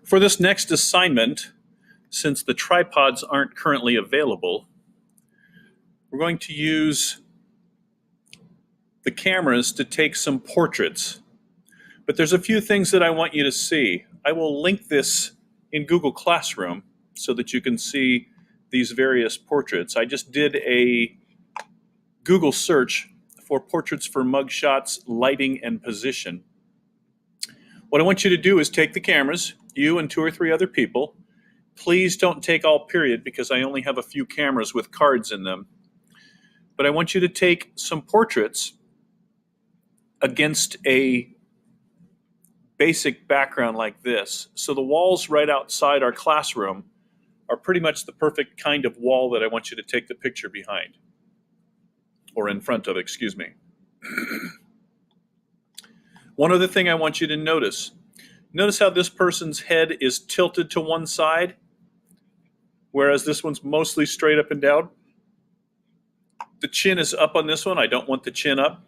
For this next assignment, since the tripods aren't currently available, we're going to use the cameras to take some portraits. But there's a few things that I want you to see. I will link this in Google Classroom so that you can see these various portraits. I just did a Google search for portraits for mugshots, lighting, and position. What I want you to do is take the cameras, you and 2 or 3 other people. Please don't take all period because I only have a few cameras with cards in them. But I want you to take some portraits against a basic background like this. So the walls right outside our classroom are pretty much the perfect kind of wall that I want you to take the picture behind, or in front of, excuse me. One other thing I want you to notice how this person's head is tilted to one side, whereas this one's mostly straight up and down. The chin is up on this one. I don't want the chin up.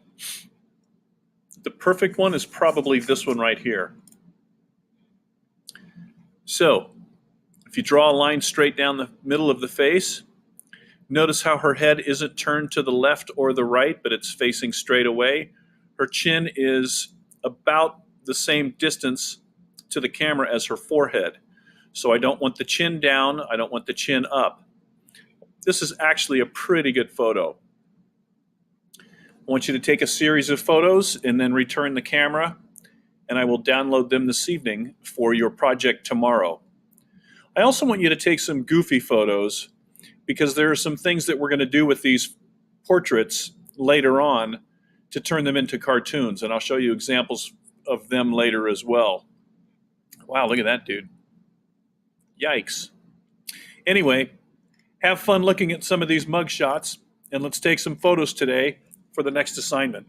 The perfect one is probably this one right here. So, if you draw a line straight down the middle of the face, notice how her head isn't turned to the left or the right, but it's facing straight away. Her chin is about the same distance to the camera as her forehead. So I don't want the chin down, I don't want the chin up. This is actually a pretty good photo. I want you to take a series of photos and then return the camera, and I will download them this evening for your project tomorrow. I also want you to take some goofy photos because there are some things that we're going to do with these portraits later on to turn them into cartoons, and I'll show you examples of them later as well. Wow, look at that dude. Yikes. Anyway, have fun looking at some of these mug shots, and let's take some photos today for the next assignment.